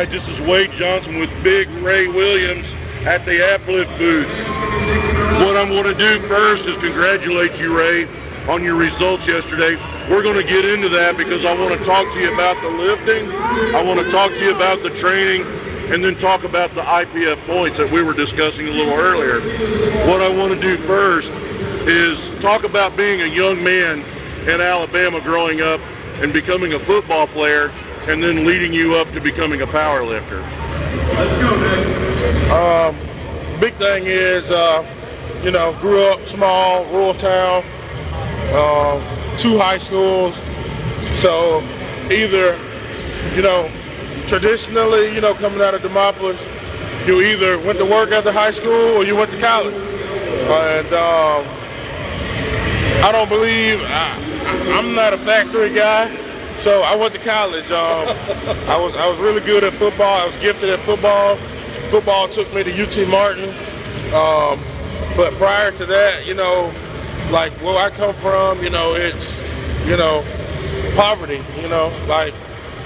right, this is Wade Johnson with Big Ray Williams at the Uplift booth. What I'm going to do first is congratulate you, Ray, on your results yesterday. We're going to get into that because I want to talk to you about the lifting. I want to talk to you about the training, and then talk about the IPF points that we were discussing a little earlier. What I want to do first is talk about being a young man in Alabama growing up and becoming a football player, and then leading you up to becoming a power lifter. Let's go, Nick. Big thing is, grew up small, rural town, 2 high schools. So either, traditionally, coming out of Demopolis, you either went to work after high school or you went to college. And I don't believe, I'm not a factory guy. So I went to college. I was really good at football. I was gifted at football. Football took me to UT Martin. But prior to that, like where I come from, it's, poverty.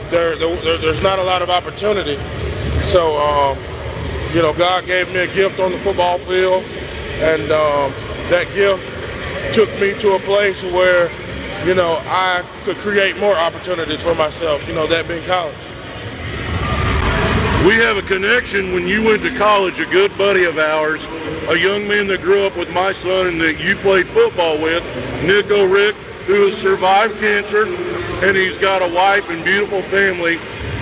There's not a lot of opportunity. So, God gave me a gift on the football field, and that gift took me to a place where I could create more opportunities for myself, that being college. We have a connection. When you went to college, a good buddy of ours, a young man that grew up with my son and that you played football with, Nick O'Rick, who has survived cancer, and he's got a wife and beautiful family.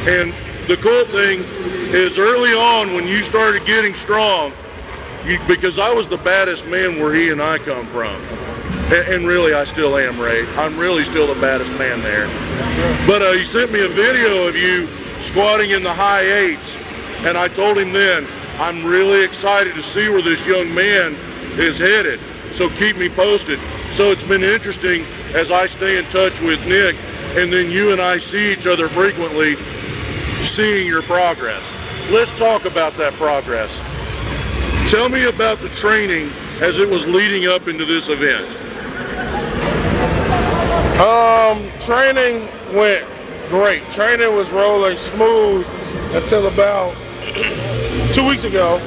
And the cool thing is early on when you started getting strong, because I was the baddest man where he and I come from. And really, I still am, Ray. I'm really still the baddest man there. But he sent me a video of you squatting in the high 8s, and I told him then, I'm really excited to see where this young man is headed, so keep me posted. So it's been interesting as I stay in touch with Nick, and then you and I see each other frequently, seeing your progress. Let's talk about that progress. Tell me about the training as it was leading up into this event. Training went great. Training was rolling smooth until about 2 weeks ago.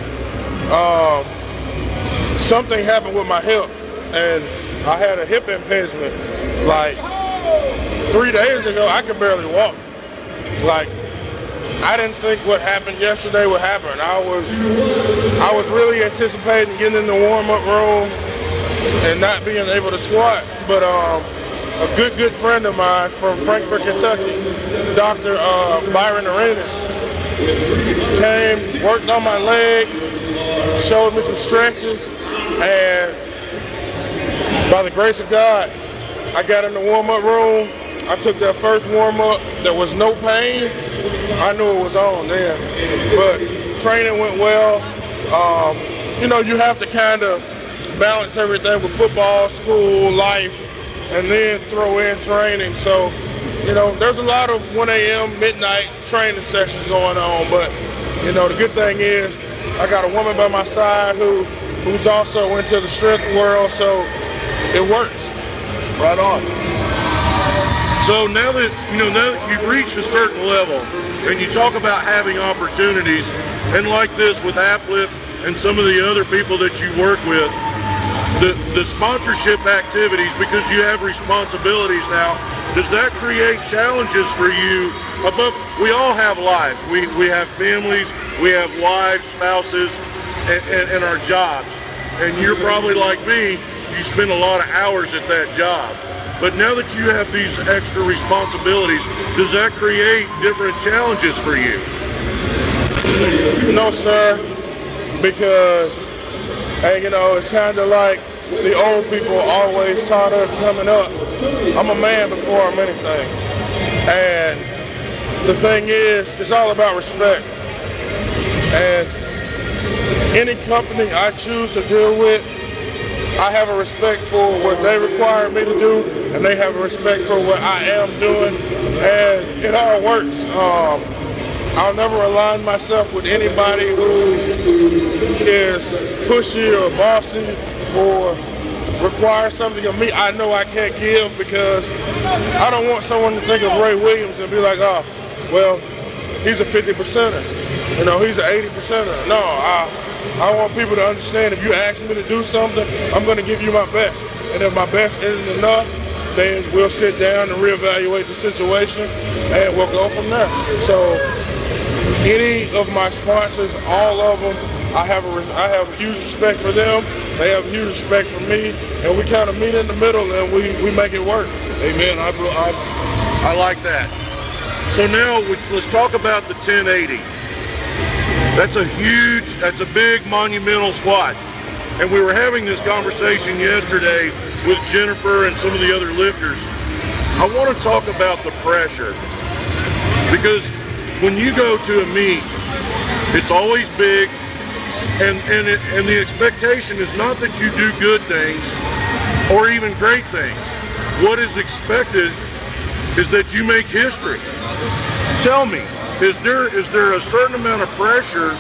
Something happened with my hip, and I had a hip impingement. Like 3 days ago, I could barely walk. Like, I didn't think what happened yesterday would happen. I was really anticipating getting in the warm-up room and not being able to squat, but a good friend of mine from Frankfort, Kentucky, Dr. Byron Arenas, came, worked on my leg, showed me some stretches, and by the grace of God, I got in the warm-up room. I took that first warm-up. There was no pain. I knew it was on then. But training went well. You have to kind of balance everything with football, school, life, and then throw in training. So, there's a lot of 1 a.m., midnight training sessions going on. But, the good thing is I got a woman by my side who's also into the strength world, so it works. Right on. So now that you've reached a certain level, and you talk about having opportunities, and like this with Uplift and some of the other people that you work with, the sponsorship activities, because you have responsibilities now, does that create challenges for you? We all have lives. We have families, we have wives, spouses, and our jobs. And you're probably like me, you spend a lot of hours at that job. But now that you have these extra responsibilities, does that create different challenges for you? No, sir, because, it's kind of like the old people always taught us coming up. I'm a man before I'm anything. And the thing is, it's all about respect. And any company I choose to deal with, I have a respect for what they require me to do, and they have a respect for what I am doing, and it all works. I'll never align myself with anybody who is pushy or bossy or requires something of me I know I can't give, because I don't want someone to think of Ray Williams and be like, oh, well, he's a 50%er. You know, he's an 80%er. No, I want people to understand if you ask me to do something, I'm going to give you my best. And if my best isn't enough, then we'll sit down and reevaluate the situation, and we'll go from there. So any of my sponsors, all of them, I have huge respect for them. They have huge respect for me, and we kind of meet in the middle and we make it work. Amen. I like that. So now let's talk about the 1080. That's a big monumental squat. And we were having this conversation yesterday with Jennifer and some of the other lifters. I want to talk about the pressure, because when you go to a meet, it's always big, and the expectation is not that you do good things or even great things. What is expected is that you make history. Tell me, is there a certain amount of pressure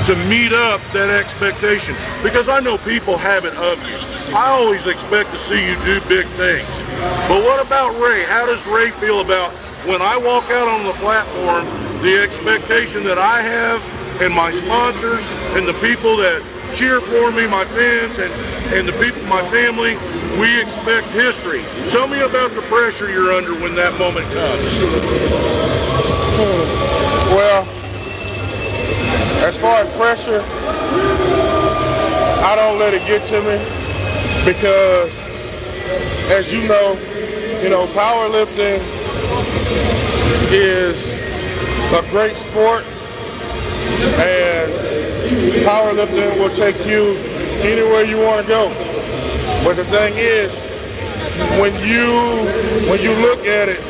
to meet up that expectation? Because I know people have it of you. I always expect to see you do big things. But what about Ray? How does Ray feel about when I walk out on the platform, the expectation that I have and my sponsors and the people that cheer for me, my fans and the people, my family, we expect history. Tell me about the pressure you're under when that moment comes. Well, as far as pressure, I don't let it get to me, because as you know, powerlifting is a great sport, and powerlifting will take you anywhere you want to go. But the thing is, when you look at it,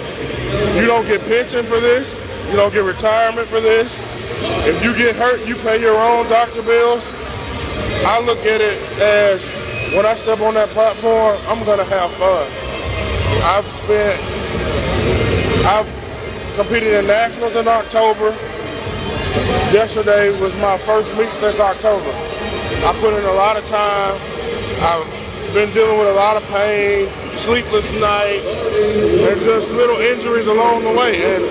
you don't get pension for this, you don't get retirement for this. If you get hurt, you pay your own doctor bills. I look at it as, when I step on that platform, I'm gonna have fun. I've competed in nationals in October. Yesterday was my first meet since October. I put in a lot of time. I've been dealing with a lot of pain, sleepless nights, and just little injuries along the way. And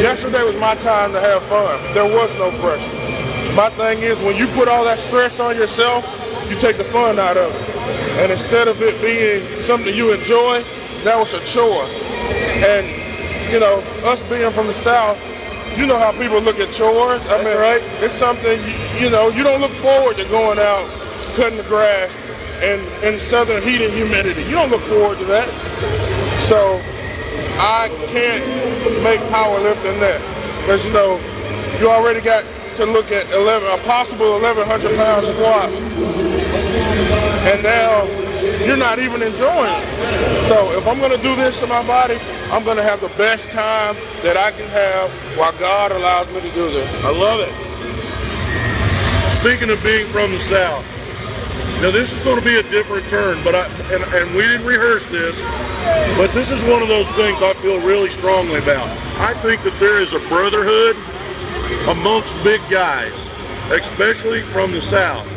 yesterday was my time to have fun. There was no pressure. My thing is, when you put all that stress on yourself, you take the fun out of it. And instead of it being something you enjoy, that was a chore. And, us being from the South, you know how people look at chores. I mean, right? It's something, you don't look forward to going out, cutting the grass, and in southern heat and humidity. You don't look forward to that. So I can't make powerlifting that, because you already got to look at a possible 1,100 pound squat, and now you're not even enjoying it. So if I'm going to do this to my body, I'm going to have the best time that I can have while God allows me to do this. I love it. Speaking of being from the South, now this is going to be a different turn, but and we didn't rehearse this, but this is one of those things I feel really strongly about. I think that there is a brotherhood amongst big guys, especially from the South.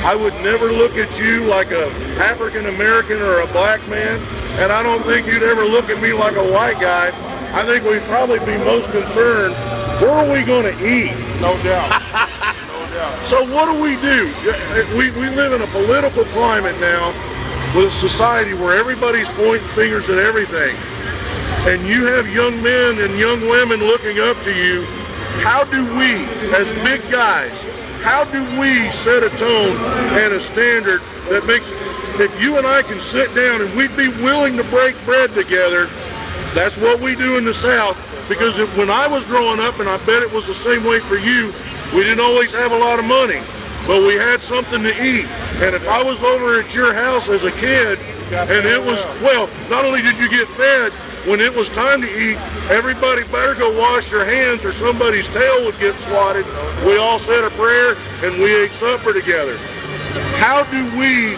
I would never look at you like a African American or a black man, and I don't think you'd ever look at me like a white guy. I think we'd probably be most concerned, where are we going to eat? No doubt. No doubt. So what do? We live in a political climate now with a society where everybody's pointing fingers at everything. And you have young men and young women looking up to you. How do we, as big guys, how do we set a tone and a standard that makes, if you and I can sit down and we'd be willing to break bread together, that's what we do in the South. Because when I was growing up, and I bet it was the same way for you, we didn't always have a lot of money, but we had something to eat. And if I was over at your house as a kid, and it was, well, not only did you get fed, when it was time to eat, everybody better go wash their hands or somebody's tail would get swatted. We all said a prayer and we ate supper together. How do we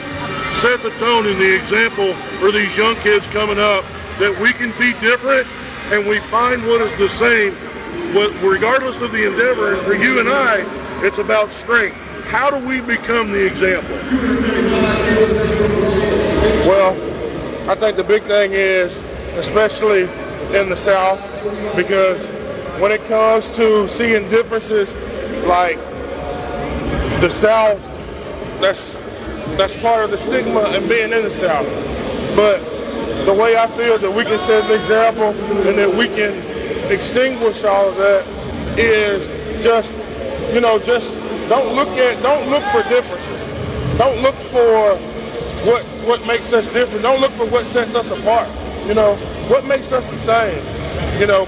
set the tone and the example for these young kids coming up that we can be different and we find what is the same, regardless of the endeavor? And for you and I, it's about strength. How do we become the example? Well, I think the big thing is, especially in the South, because when it comes to seeing differences like the South, that's part of the stigma and being in the South. But the way I feel that we can set an example and that we can extinguish all of that is just don't look for differences. Don't look for what makes us different. Don't look for what sets us apart. What makes us the same.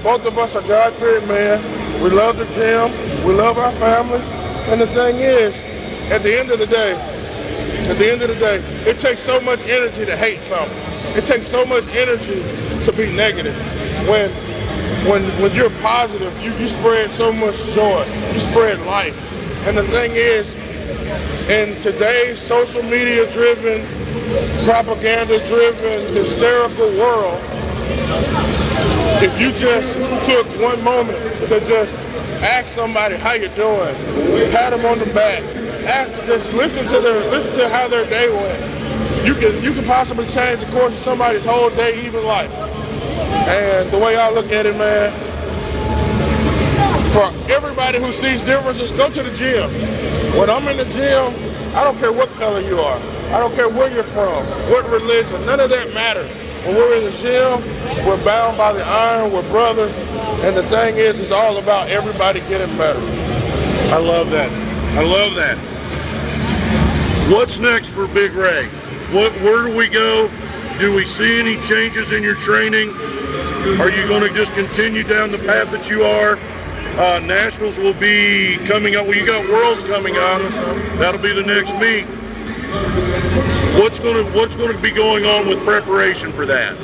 Both of us are God-fearing men. We love the gym. We love our families. And the thing is, at the end of the day, it takes so much energy to hate something. It takes so much energy to be negative. When you're positive, you spread so much joy. You spread life. And the thing is, in today's social media-driven, propaganda-driven, hysterical world, if you just took one moment to just ask somebody how you doing, pat them on the back, just listen to how their day went, you can possibly change the course of somebody's whole day, even life. And the way I look at it, man, for everybody who sees differences, go to the gym. When I'm in the gym, I don't care what color you are. I don't care where you're from, what religion, none of that matters. When we're in the gym, we're bound by the iron, we're brothers, and the thing is, it's all about everybody getting better. I love that. I love that. What's next for Big Ray? Where do we go? Do we see any changes in your training? Are you going to just continue down the path that you are? Nationals will be coming up. Well, you got Worlds coming up. That'll be the next meet. What's going to be going on with preparation for that?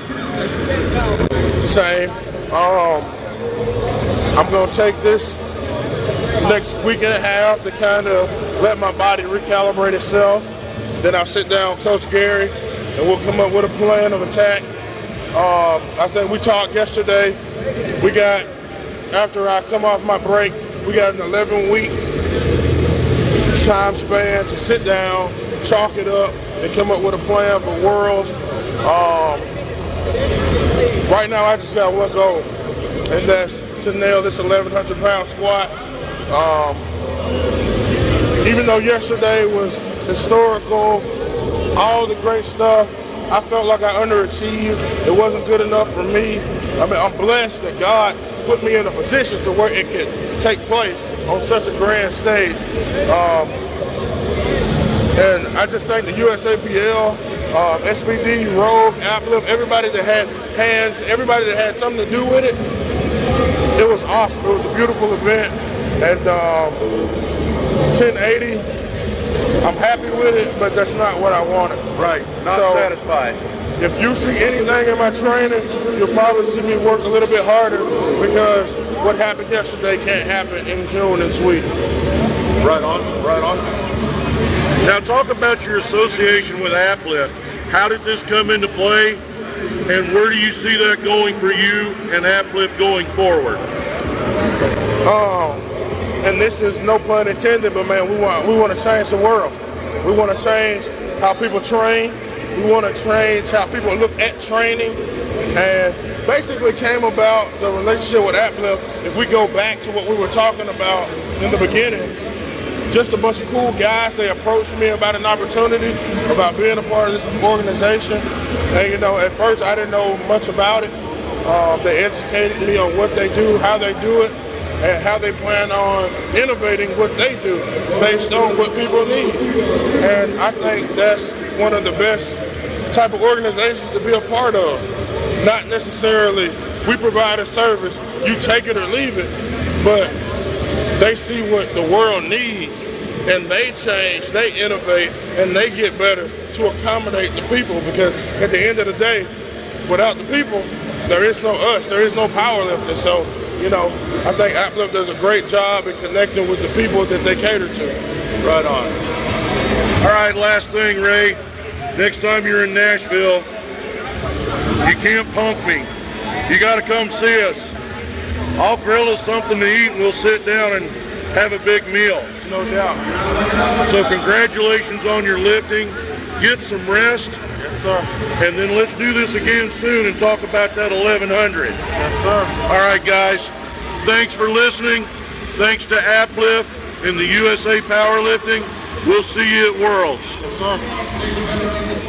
Same. I'm going to take this next week and a half to kind of let my body recalibrate itself. Then I'll sit down with Coach Gary and we'll come up with a plan of attack. I think we talked yesterday. After I come off my break, we got an 11-week time span to sit down, chalk it up, and come up with a plan for Worlds. Right now, I just got one goal, and that's to nail this 1,100-pound squat. Even though yesterday was historical, all the great stuff, I felt like I underachieved. It wasn't good enough for me. I'm blessed that God put me in a position to where it could take place on such a grand stage. And I just thank the USAPL, SBD, Rogue, Uplift, everybody that had hands, everybody that had something to do with it. It was awesome. It was a beautiful event. And 1080, I'm happy with it, but that's not what I wanted. Right, not satisfied. If you see anything in my training, you'll probably see me work a little bit harder because what happened yesterday can't happen in June in Sweden. Right on, right on. Now talk about your association with Uplift. How did this come into play, and where do you see that going for you and Uplift going forward? And this is no pun intended, but man, we want to change the world. We want to change how people train. We want to change how people look at training, and basically came about the relationship with Uplift. If we go back to what we were talking about in the beginning, just a bunch of cool guys, they approached me about an opportunity, about being a part of this organization. And at first I didn't know much about it. They educated me on what they do, how they do it, and how they plan on innovating what they do based on what people need. And I think that's one of the best type of organizations to be a part of. Not necessarily we provide a service, you take it or leave it, but they see what the world needs and they change, they innovate, and they get better to accommodate the people, because at the end of the day, without the people, there is no us, there is no powerlifting. So, I think Uplift does a great job in connecting with the people that they cater to. Right on. All right, last thing, Ray. Next time you're in Nashville, you can't punk me. You got to come see us. I'll grill us something to eat and we'll sit down and have a big meal. No doubt. So congratulations on your lifting. Get some rest Yes, sir. And then let's do this again soon and talk about that 1100. Yes, sir. All right, guys. Thanks for listening. Thanks to Uplift and the USA Powerlifting. We'll see you at Worlds. Yes, sir.